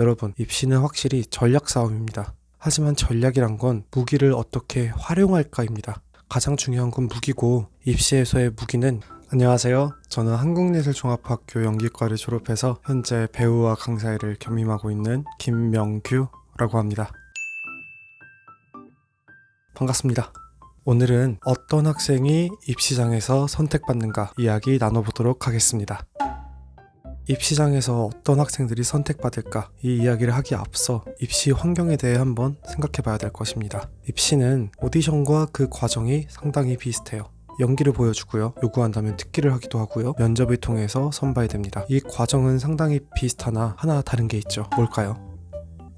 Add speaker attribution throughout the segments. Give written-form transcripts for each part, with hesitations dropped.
Speaker 1: 여러분, 입시는 확실히 전략 싸움입니다. 하지만 전략이란 건 무기를 어떻게 활용할까입니다. 가장 중요한 건 무기고, 입시에서의 무기는 안녕하세요. 저는 한국예술종합학교 연기과를 졸업해서 현재 배우와 강사 일을 겸임하고 있는 김명규라고 합니다. 반갑습니다. 오늘은 어떤 학생이 입시장에서 선택받는가 이야기 나눠보도록 하겠습니다. 입시장에서 어떤 학생들이 선택받을까 이 이야기를 하기에 앞서 입시 환경에 대해 한번 생각해 봐야 될 것입니다. 입시는 오디션과 그 과정이 상당히 비슷해요. 연기를 보여주고요. 요구한다면 특기를 하기도 하고요. 면접을 통해서 선발됩니다. 이 과정은 상당히 비슷하나 하나 다른 게 있죠. 뭘까요?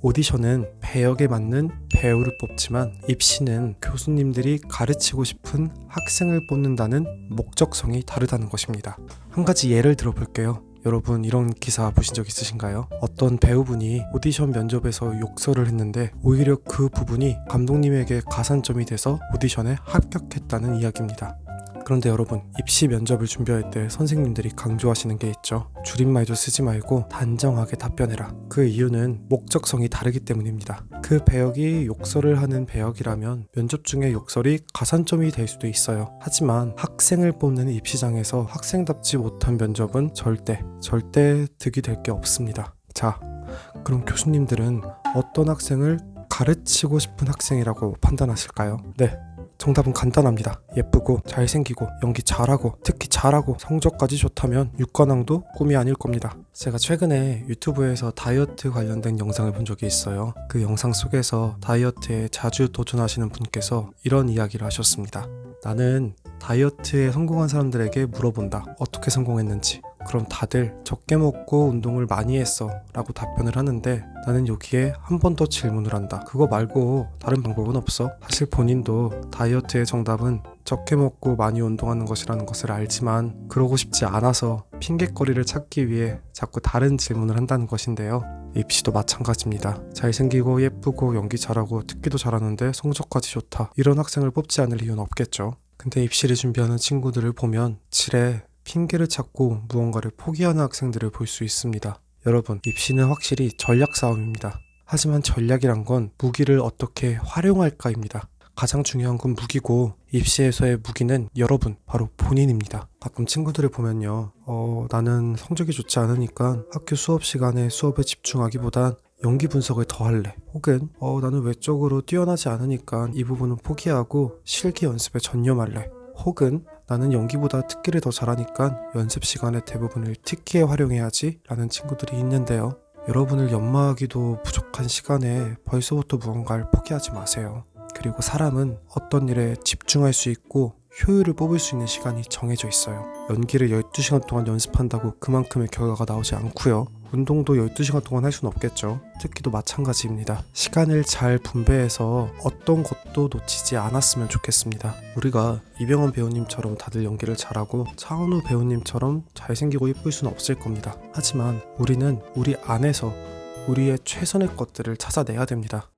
Speaker 1: 오디션은 배역에 맞는 배우를 뽑지만 입시는 교수님들이 가르치고 싶은 학생을 뽑는다는 목적성이 다르다는 것입니다. 한 가지 예를 들어볼게요. 여러분, 이런 기사 보신 적 있으신가요? 어떤 배우분이 오디션 면접에서 욕설을 했는데 오히려 그 부분이 감독님에게 가산점이 돼서 오디션에 합격했다는 이야기입니다. 그런데 여러분, 입시 면접을 준비할 때 선생님들이 강조하시는 게 있죠. 줄임말도 쓰지 말고 단정하게 답변해라. 그 이유는 목적성이 다르기 때문입니다. 그 배역이 욕설을 하는 배역이라면 면접 중에 욕설이 가산점이 될 수도 있어요. 하지만 학생을 뽑는 입시장에서 학생답지 못한 면접은 절대 득이 될 게 없습니다. 자, 그럼 교수님들은 어떤 학생을 가르치고 싶은 학생이라고 판단하실까요? 네, 정답은 간단합니다. 예쁘고 잘생기고 연기 잘하고 특히 잘하고 성적까지 좋다면 육관왕도 꿈이 아닐 겁니다. 제가 최근에 유튜브에서 다이어트 관련된 영상을 본 적이 있어요. 그 영상 속에서 다이어트에 자주 도전하시는 분께서 이런 이야기를 하셨습니다. 나는 다이어트에 성공한 사람들에게 물어본다. 어떻게 성공했는지. 그럼 다들 적게 먹고 운동을 많이 했어 라고 답변을 하는데, 나는 여기에 한 번 더 질문을 한다. 그거 말고 다른 방법은 없어? 사실 본인도 다이어트의 정답은 적게 먹고 많이 운동하는 것이라는 것을 알지만 그러고 싶지 않아서 핑곗거리를 찾기 위해 자꾸 다른 질문을 한다는 것인데요. 입시도 마찬가지입니다. 잘생기고 예쁘고 연기 잘하고 특기도 잘하는데 성적까지 좋다. 이런 학생을 뽑지 않을 이유는 없겠죠. 근데 입시를 준비하는 친구들을 보면 지레 핑계를 찾고 무언가를 포기하는 학생들을 볼 수 있습니다. 여러분, 입시는 확실히 전략 싸움입니다. 하지만 전략이란 건 무기를 어떻게 활용할까입니다. 가장 중요한 건 무기고, 입시에서의 무기는 여러분, 바로 본인입니다. 가끔 친구들을 보면요, 나는 성적이 좋지 않으니까 학교 수업 시간에 수업에 집중하기보단 연기 분석을 더 할래. 혹은 나는 외적으로 뛰어나지 않으니까 이 부분은 포기하고 실기 연습에 전념할래. 혹은 나는 연기보다 특기를 더 잘하니까 연습 시간의 대부분을 특기에 활용해야지 라는 친구들이 있는데요. 여러분을 연마하기도 부족한 시간에 벌써부터 무언가를 포기하지 마세요. 그리고 사람은 어떤 일에 집중할 수 있고 효율을 뽑을 수 있는 시간이 정해져 있어요. 연기를 12시간 동안 연습한다고 그만큼의 결과가 나오지 않고요. 운동도 12시간 동안 할 수는 없겠죠. 특기도 마찬가지입니다. 시간을 잘 분배해서 어떤 것도 놓치지 않았으면 좋겠습니다. 우리가 이병헌 배우님처럼 다들 연기를 잘하고 차은우 배우님처럼 잘생기고 예쁠 수는 없을 겁니다. 하지만 우리는 우리 안에서 우리의 최선의 것들을 찾아내야 됩니다.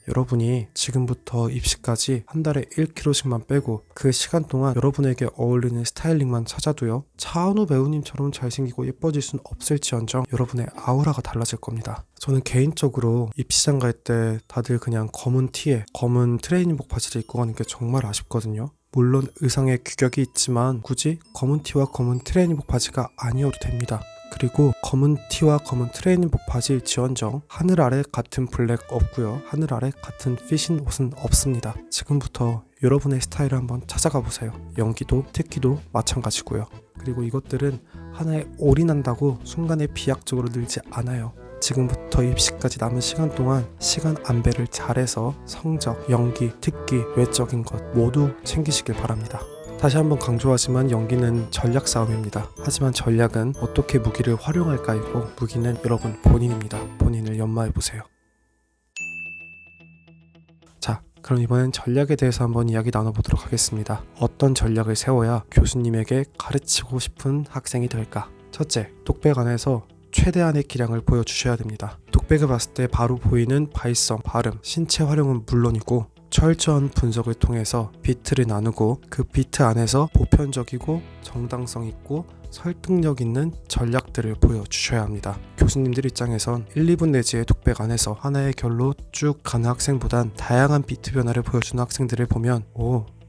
Speaker 1: 여러분이 지금부터 입시까지 한 달에 1kg씩만 빼고 그 시간 동안 여러분에게 어울리는 스타일링만 찾아도요, 차은우 배우님처럼 잘생기고 예뻐질 수는 없을지언정 여러분의 아우라가 달라질 겁니다. 저는 개인적으로 입시장 갈 때 다들 그냥 검은 티에 검은 트레이닝복 바지를 입고 가는 게 정말 아쉽거든요. 물론 의상에 규격이 있지만 굳이 검은 티와 검은 트레이닝복 바지가 아니어도 됩니다. 그리고 검은 티와 검은 트레이닝복 바지일지언정 하늘 아래 같은 블랙 없고요. 하늘 아래 같은 핏인 옷은 없습니다. 지금부터 여러분의 스타일을 한번 찾아가 보세요. 연기도 특기도 마찬가지고요. 그리고 이것들은 하나에 올인한다고 순간에 비약적으로 늘지 않아요. 지금부터 입시까지 남은 시간 동안 시간 안배를 잘해서 성적, 연기, 특기, 외적인 것 모두 챙기시길 바랍니다. 다시 한번 강조하지만 연기는 전략 싸움입니다. 하지만 전략은 어떻게 무기를 활용할까이고, 무기는 여러분 본인입니다. 본인을 연마해보세요. 자, 그럼 이번엔 전략에 대해서 한번 이야기 나눠보도록 하겠습니다. 어떤 전략을 세워야 교수님에게 가르치고 싶은 학생이 될까? 첫째, 독백 안에서 최대한의 기량을 보여주셔야 됩니다. 독백을 봤을 때 바로 보이는 발성, 발음, 신체 활용은 물론이고 철저한 분석을 통해서 비트를 나누고 그 비트 안에서 보편적이고 정당성 있고 설득력 있는 전략들을 보여주셔야 합니다. 교수님들 입장에선 1, 2분 내지의 독백 안에서 하나의 결로 쭉 가는 학생보단 다양한 비트 변화를 보여주는 학생들을 보면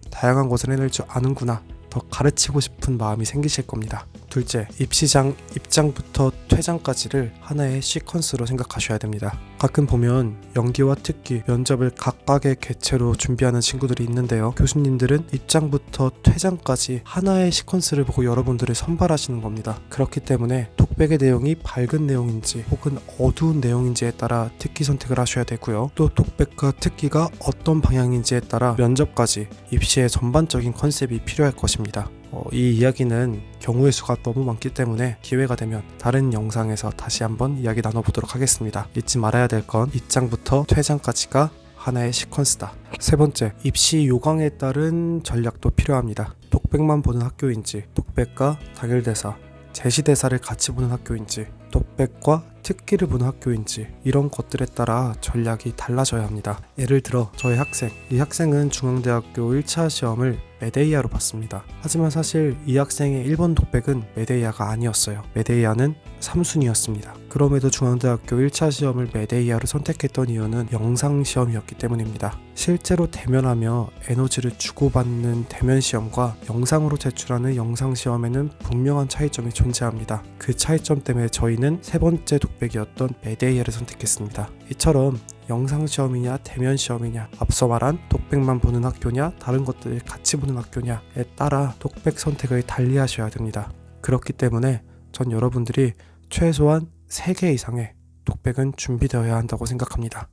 Speaker 1: 다양한 것을 해낼 줄 아는구나, 더 가르치고 싶은 마음이 생기실 겁니다. 둘째, 입시장 입장부터 퇴장까지를 하나의 시퀀스로 생각하셔야 됩니다. 가끔 보면 연기와 특기, 면접을 각각의 개체로 준비하는 친구들이 있는데요. 교수님들은 입장부터 퇴장까지 하나의 시퀀스를 보고 여러분들을 선발하시는 겁니다. 그렇기 때문에 독백의 내용이 밝은 내용인지 혹은 어두운 내용인지에 따라 특기 선택을 하셔야 되고요. 또 독백과 특기가 어떤 방향인지에 따라 면접까지 입시의 전반적인 컨셉이 필요할 것입니다. 이 이야기는 경우의 수가 너무 많기 때문에 기회가 되면 다른 영상에서 다시 한번 이야기 나눠보도록 하겠습니다. 잊지 말아야 될 건 입장부터 퇴장까지가 하나의 시퀀스다. 세 번째, 입시 요강에 따른 전략도 필요합니다. 독백만 보는 학교인지, 독백과 당일대사, 제시대사를 같이 보는 학교인지, 독백과 특기를 보는 학교인지, 이런 것들에 따라 전략이 달라져야 합니다. 예를 들어 저의 학생, 이 학생은 중앙대학교 1차 시험을 메데이아로 봤습니다. 하지만 사실 이 학생의 1번 독백은 메데이아가 아니었어요. 메데이아는 3순위였습니다. 그럼에도 중앙대학교 1차 시험을 메데이아로 선택했던 이유는 영상시험이었기 때문입니다. 실제로 대면하며 에너지를 주고받는 대면시험과 영상으로 제출하는 영상시험에는 분명한 차이점이 존재합니다. 그 차이점 때문에 저희는 세 번째 독백이었던 메데이아를 선택했습니다. 이처럼 영상시험이냐 대면시험이냐, 앞서 말한 독백만 보는 학교냐 다른 것들을 같이 보는 학교냐에 따라 독백 선택을 달리하셔야 됩니다. 그렇기 때문에 전 여러분들이 최소한 3개 이상의 독백은 준비되어야 한다고 생각합니다.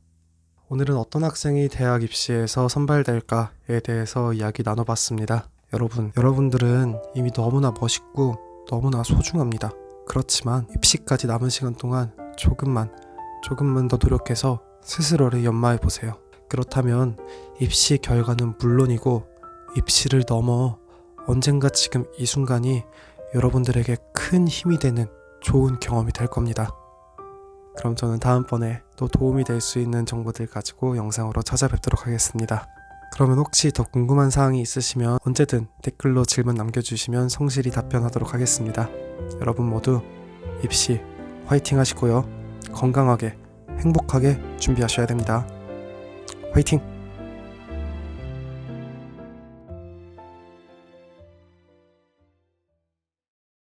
Speaker 1: 오늘은 어떤 학생이 대학 입시에서 선발될까에 대해서 이야기 나눠봤습니다. 여러분들은 이미 너무나 멋있고 너무나 소중합니다. 그렇지만 입시까지 남은 시간 동안 조금만 더 노력해서 스스로를 연마해보세요. 그렇다면 입시 결과는 물론이고 입시를 넘어 언젠가 지금 이 순간이 여러분들에게 큰 힘이 되는 좋은 경험이 될 겁니다. 그럼 저는 다음번에 또 도움이 될 수 있는 정보들 가지고 영상으로 찾아뵙도록 하겠습니다. 그러면 혹시 더 궁금한 사항이 있으시면 언제든 댓글로 질문 남겨주시면 성실히 답변하도록 하겠습니다. 여러분 모두 입시 화이팅 하시고요. 건강하게 행복하게 준비하셔야 됩니다. 화이팅!